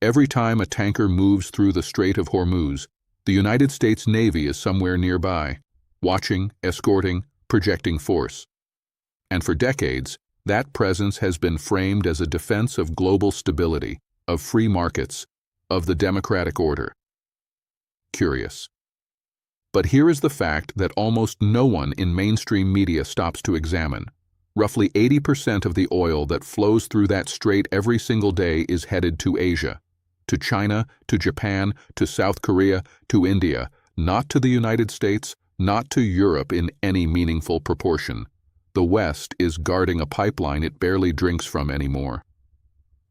Every time a tanker moves through the Strait of Hormuz, the United States Navy is somewhere nearby, watching, escorting, projecting force. And for decades, that presence has been framed as a defense of global stability, of free markets, of the democratic order. Curious. But here is the fact that almost no one in mainstream media stops to examine. Roughly 80% of the oil that flows through that strait every single day is headed to Asia, to China, to Japan, to South Korea, to India, not to the United States, not to Europe in any meaningful proportion. The West is guarding a pipeline it barely drinks from anymore.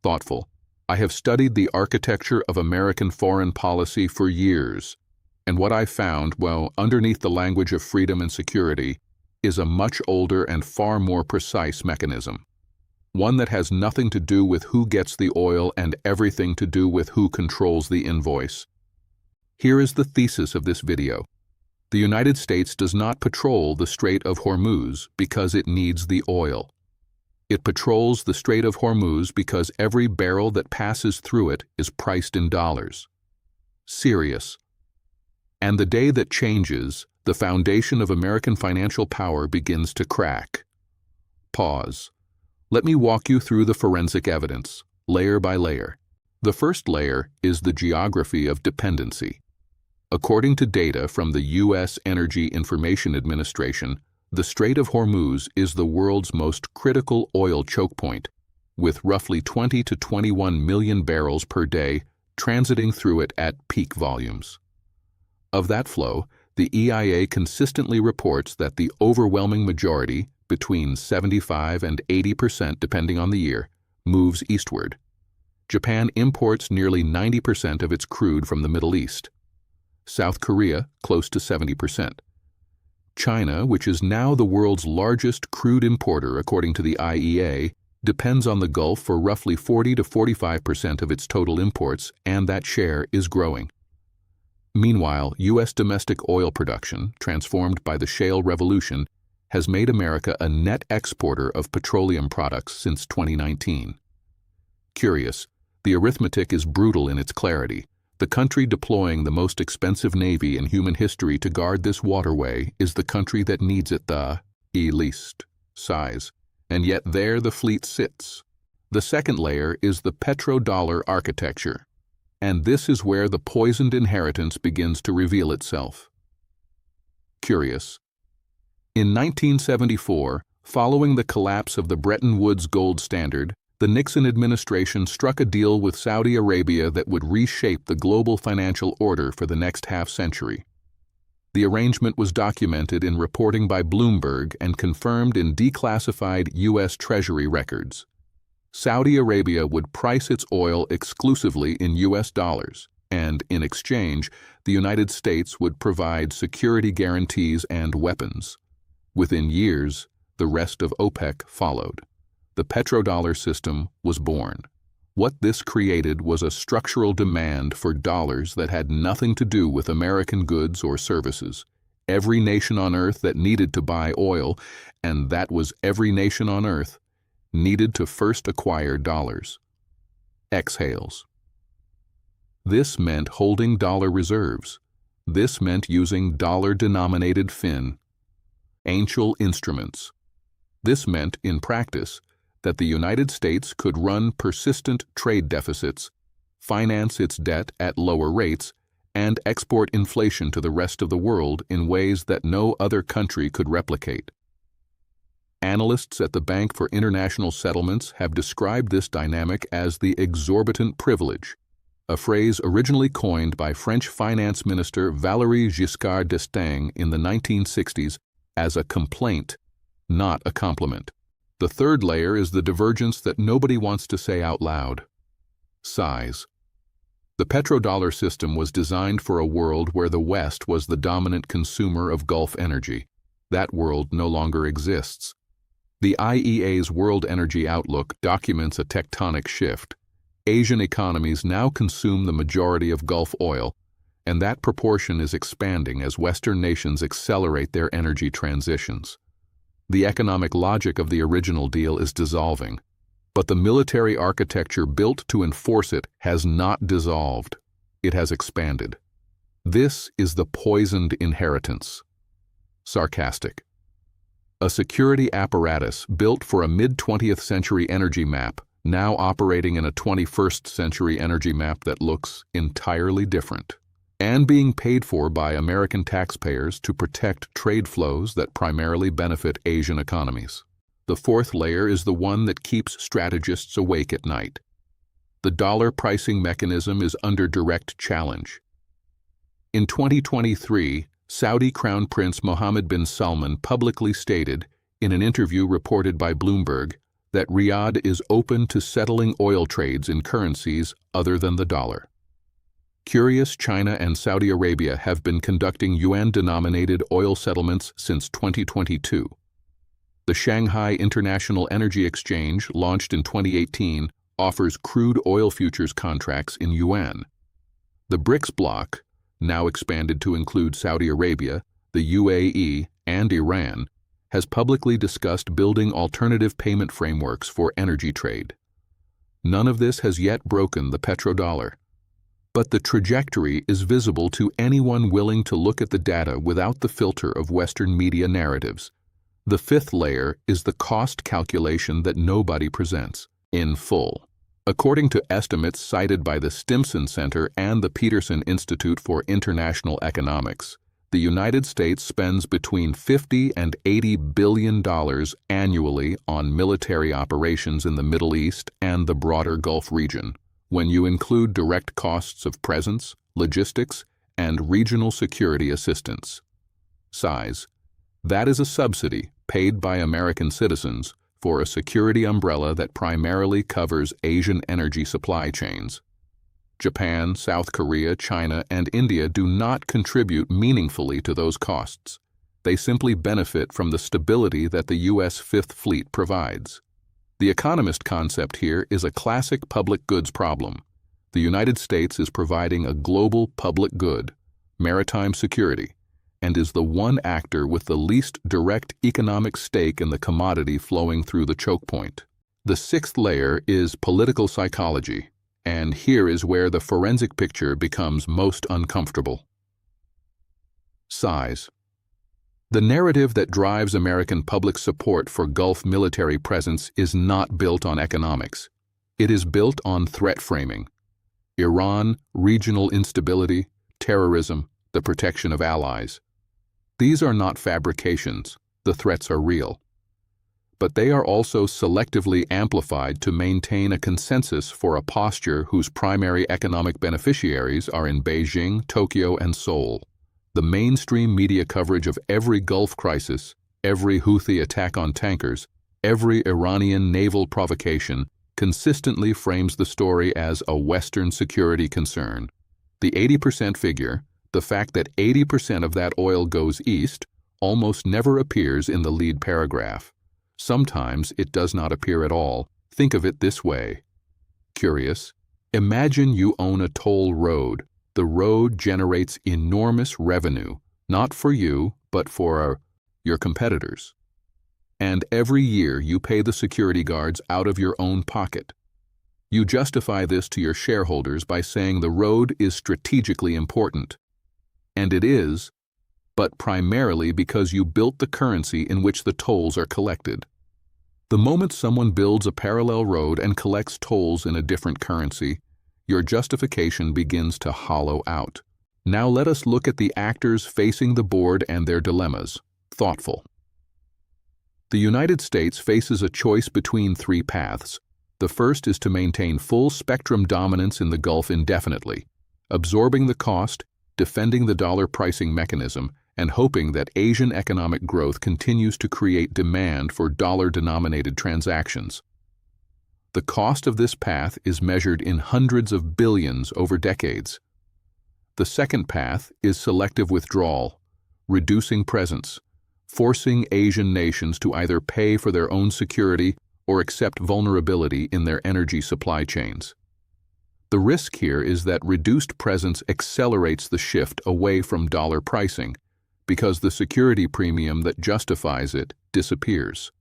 Thoughtful. I have studied the architecture of American foreign policy for years, and what I found, well, underneath the language of freedom and security, is a much older and far more precise mechanism. One that has nothing to do with who gets the oil and everything to do with who controls the invoice. Here is the thesis of this video. The United States does not patrol the Strait of Hormuz because it needs the oil. It patrols the Strait of Hormuz because every barrel that passes through it is priced in dollars. Serious. And the day that changes, the foundation of American financial power begins to crack. Pause. Let me walk you through the forensic evidence, layer by layer. The first layer is the geography of dependency. According to data from the U.S. Energy Information Administration, the Strait of Hormuz is the world's most critical oil chokepoint, with roughly 20 to 21 million barrels per day transiting through it at peak volumes. Of that flow, the EIA consistently reports that the overwhelming majority, between 75 and 80% depending on the year, moves eastward. Japan imports nearly 90% of its crude from the Middle East. South Korea, close to 70%. China, which is now the world's largest crude importer according to the IEA, depends on the Gulf for roughly 40 to 45% of its total imports, and that share is growing. Meanwhile, U.S. domestic oil production, transformed by the shale revolution, has made America a net exporter of petroleum products since 2019. Curious, the arithmetic is brutal in its clarity. The country deploying the most expensive navy in human history to guard this waterway is the country that needs it the least size, and yet there the fleet sits. The second layer is the petrodollar architecture, and this is where the poisoned inheritance begins to reveal itself. Curious. In 1974, following the collapse of the Bretton Woods gold standard, the Nixon administration struck a deal with Saudi Arabia that would reshape the global financial order for the next half-century. The arrangement was documented in reporting by Bloomberg and confirmed in declassified U.S. Treasury records. Saudi Arabia would price its oil exclusively in U.S. dollars, and, in exchange, the United States would provide security guarantees and weapons. Within years, the rest of OPEC followed. The petrodollar system was born. What this created was a structural demand for dollars that had nothing to do with American goods or services. Every nation on earth that needed to buy oil, and that was every nation on earth, needed to first acquire dollars. Exhales. This meant holding dollar reserves. This meant using dollar-denominated financial instruments. This meant, in practice, that the United States could run persistent trade deficits, finance its debt at lower rates, and export inflation to the rest of the world in ways that no other country could replicate. Analysts at the Bank for International Settlements have described this dynamic as the exorbitant privilege, a phrase originally coined by French Finance Minister Valéry Giscard d'Estaing in the 1960s as a complaint, not a compliment. The third layer is the divergence that nobody wants to say out loud. Size. The petrodollar system was designed for a world where the West was the dominant consumer of Gulf energy. That world no longer exists. The IEA's World Energy Outlook documents a tectonic shift. Asian economies now consume the majority of Gulf oil, and that proportion is expanding as Western nations accelerate their energy transitions. The economic logic of the original deal is dissolving. But the military architecture built to enforce it has not dissolved. It has expanded. This is the poisoned inheritance. Sarcastic. A security apparatus built for a mid-20th century energy map, now operating in a 21st century energy map that looks entirely different, and being paid for by American taxpayers to protect trade flows that primarily benefit Asian economies. The fourth layer is the one that keeps strategists awake at night. The dollar pricing mechanism is under direct challenge. In 2023, Saudi Crown Prince Mohammed bin Salman publicly stated, in an interview reported by Bloomberg, that Riyadh is open to settling oil trades in currencies other than the dollar. Curious, China and Saudi Arabia have been conducting yuan-denominated oil settlements since 2022. The Shanghai International Energy Exchange, launched in 2018, offers crude oil futures contracts in yuan. The BRICS bloc, now expanded to include Saudi Arabia, the UAE, and Iran, has publicly discussed building alternative payment frameworks for energy trade. None of this has yet broken the petrodollar. But the trajectory is visible to anyone willing to look at the data without the filter of Western media narratives. The fifth layer is the cost calculation that nobody presents in full. According to estimates cited by the Stimson Center and the Peterson Institute for International Economics, the United States spends between $50 and $80 billion annually on military operations in the Middle East and the broader Gulf region, when you include direct costs of presence, logistics, and regional security assistance. Size. That is a subsidy paid by American citizens for a security umbrella that primarily covers Asian energy supply chains. Japan, South Korea, China, and India do not contribute meaningfully to those costs. They simply benefit from the stability that the U.S. Fifth Fleet provides. The economist concept here is a classic public goods problem. The United States is providing a global public good, maritime security, and is the one actor with the least direct economic stake in the commodity flowing through the chokepoint. The sixth layer is political psychology, and here is where the forensic picture becomes most uncomfortable. Size. The narrative that drives American public support for Gulf military presence is not built on economics. It is built on threat framing. Iran, regional instability, terrorism, the protection of allies. These are not fabrications, the threats are real. But they are also selectively amplified to maintain a consensus for a posture whose primary economic beneficiaries are in Beijing, Tokyo, and Seoul. The mainstream media coverage of every Gulf crisis, every Houthi attack on tankers, every Iranian naval provocation consistently frames the story as a Western security concern. The 80% figure, the fact that 80% of that oil goes east, almost never appears in the lead paragraph. Sometimes it does not appear at all. Think of it this way. Curious. Imagine you own a toll road. The road generates enormous revenue, not for you, but for your competitors. And every year you pay the security guards out of your own pocket. You justify this to your shareholders by saying the road is strategically important. And it is, but primarily because you built the currency in which the tolls are collected. The moment someone builds a parallel road and collects tolls in a different currency, your justification begins to hollow out. Now let us look at the actors facing the board and their dilemmas. Thoughtful. The United States faces a choice between three paths. The first is to maintain full spectrum dominance in the Gulf indefinitely, absorbing the cost, defending the dollar pricing mechanism, and hoping that Asian economic growth continues to create demand for dollar-denominated transactions. The cost of this path is measured in hundreds of billions over decades. The second path is selective withdrawal, reducing presence, forcing Asian nations to either pay for their own security or accept vulnerability in their energy supply chains. The risk here is that reduced presence accelerates the shift away from dollar pricing because the security premium that justifies it disappears.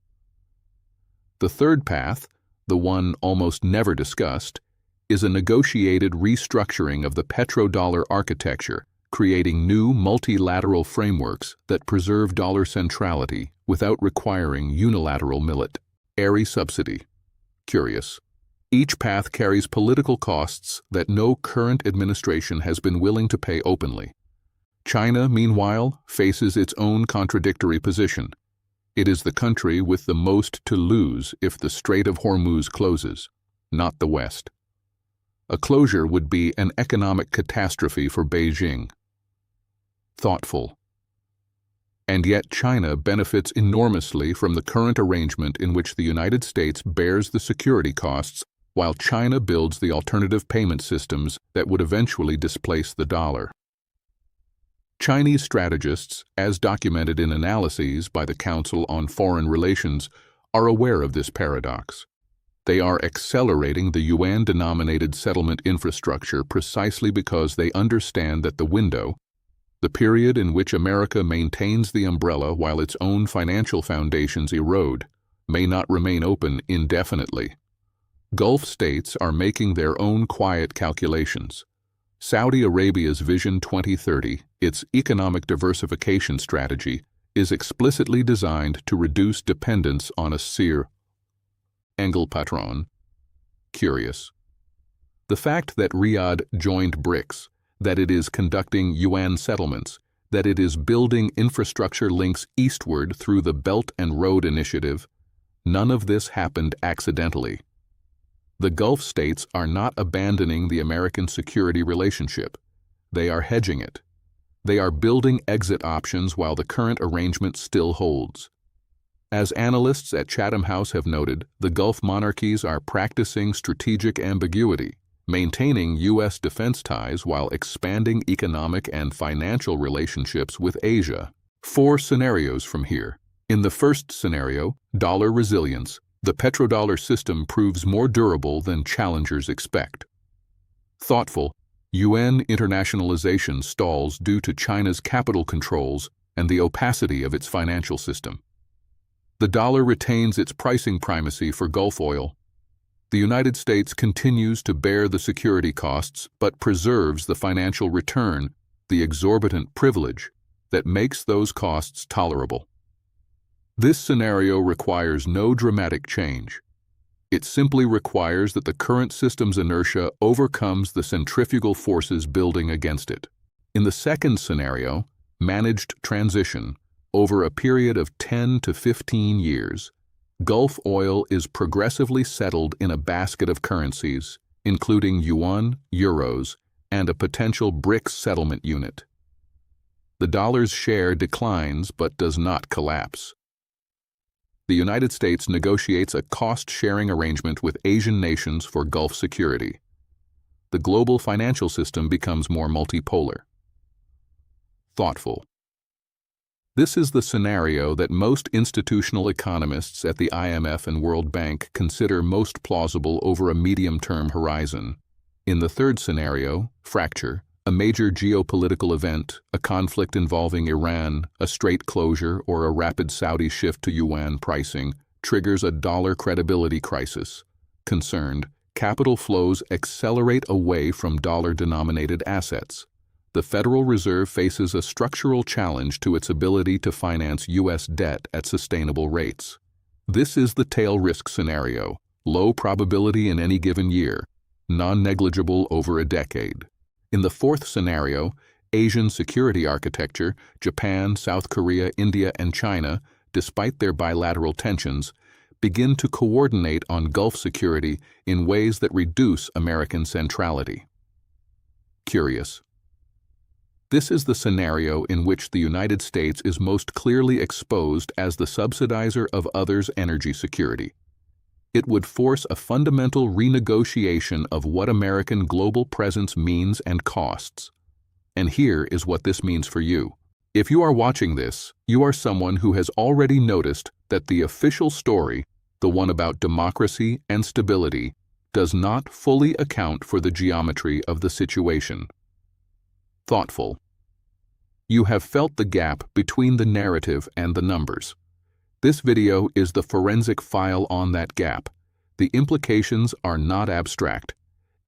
The third path, the one almost never discussed, is a negotiated restructuring of the petrodollar architecture, creating new multilateral frameworks that preserve dollar centrality without requiring unilateral military subsidy. Curious. Each path carries political costs that no current administration has been willing to pay openly. China, meanwhile, faces its own contradictory position. It is the country with the most to lose if the Strait of Hormuz closes, not the West. A closure would be an economic catastrophe for Beijing. Thoughtful. And yet China benefits enormously from the current arrangement in which the United States bears the security costs while China builds the alternative payment systems that would eventually displace the dollar. Chinese strategists, as documented in analyses by the Council on Foreign Relations, are aware of this paradox. They are accelerating the yuan-denominated settlement infrastructure precisely because they understand that the window, the period in which America maintains the umbrella while its own financial foundations erode, may not remain open indefinitely. Gulf states are making their own quiet calculations. Saudi Arabia's Vision 2030, its economic diversification strategy, is explicitly designed to reduce dependence on a single patron. Curious. The fact that Riyadh joined BRICS, that it is conducting yuan settlements, that it is building infrastructure links eastward through the Belt and Road Initiative, none of this happened accidentally. The Gulf states are not abandoning the American security relationship. They are hedging it. They are building exit options while the current arrangement still holds. As analysts at Chatham House have noted, the Gulf monarchies are practicing strategic ambiguity, maintaining U.S. defense ties while expanding economic and financial relationships with Asia. 4 scenarios from here. In the first scenario, dollar resilience, the petrodollar system proves more durable than challengers expect. Thoughtful, yuan internationalization stalls due to China's capital controls and the opacity of its financial system. The dollar retains its pricing primacy for Gulf oil. The United States continues to bear the security costs but preserves the financial return, the exorbitant privilege, that makes those costs tolerable. This scenario requires no dramatic change. It simply requires that the current system's inertia overcomes the centrifugal forces building against it. In the second scenario, managed transition, over a period of 10 to 15 years, Gulf oil is progressively settled in a basket of currencies, including yuan, euros, and a potential BRICS settlement unit. The dollar's share declines but does not collapse. The United States negotiates a cost-sharing arrangement with Asian nations for Gulf security. The global financial system becomes more multipolar. Thoughtful. This is the scenario that most institutional economists at the IMF and World Bank consider most plausible over a medium-term horizon. In the third scenario, fracture, a major geopolitical event, a conflict involving Iran, a strait closure, or a rapid Saudi shift to yuan pricing, triggers a dollar credibility crisis. Concerned, capital flows accelerate away from dollar-denominated assets. The Federal Reserve faces a structural challenge to its ability to finance U.S. debt at sustainable rates. This is the tail risk scenario, low probability in any given year, non-negligible over a decade. In the fourth scenario, Asian security architecture, Japan, South Korea, India, and China, despite their bilateral tensions, begin to coordinate on Gulf security in ways that reduce American centrality. Curious. This is the scenario in which the United States is most clearly exposed as the subsidizer of others' energy security. It would force a fundamental renegotiation of what American global presence means and costs. And here is what this means for you. If you are watching this, you are someone who has already noticed that the official story, the one about democracy and stability, does not fully account for the geometry of the situation. Thoughtful. You have felt the gap between the narrative and the numbers. This video is the forensic file on that gap. The implications are not abstract.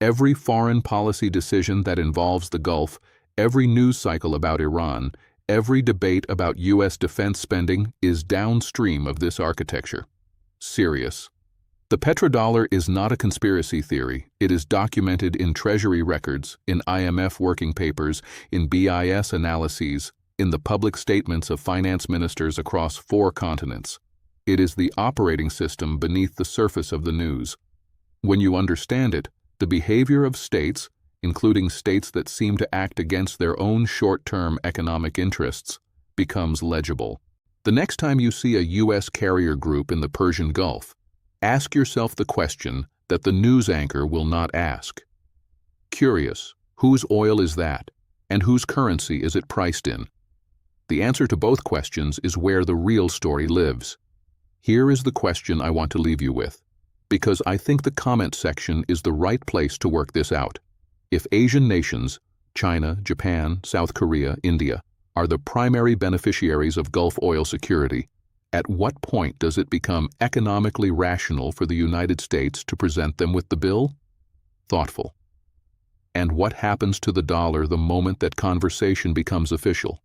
Every foreign policy decision that involves the Gulf, every news cycle about Iran, every debate about U.S. defense spending is downstream of this architecture. Serious. The petrodollar is not a conspiracy theory. It is documented in Treasury records, in IMF working papers, in BIS analyses, in the public statements of finance ministers across 4 continents. It is the operating system beneath the surface of the news. When you understand it, the behavior of states, including states that seem to act against their own short-term economic interests, becomes legible. The next time you see a U.S. carrier group in the Persian Gulf, ask yourself the question that the news anchor will not ask. Curious, whose oil is that, and whose currency is it priced in? The answer to both questions is where the real story lives. Here is the question I want to leave you with, because I think the comment section is the right place to work this out. If Asian nations, China, Japan, South Korea, India, are the primary beneficiaries of Gulf oil security, at what point does it become economically rational for the United States to present them with the bill? Thoughtful. And what happens to the dollar the moment that conversation becomes official?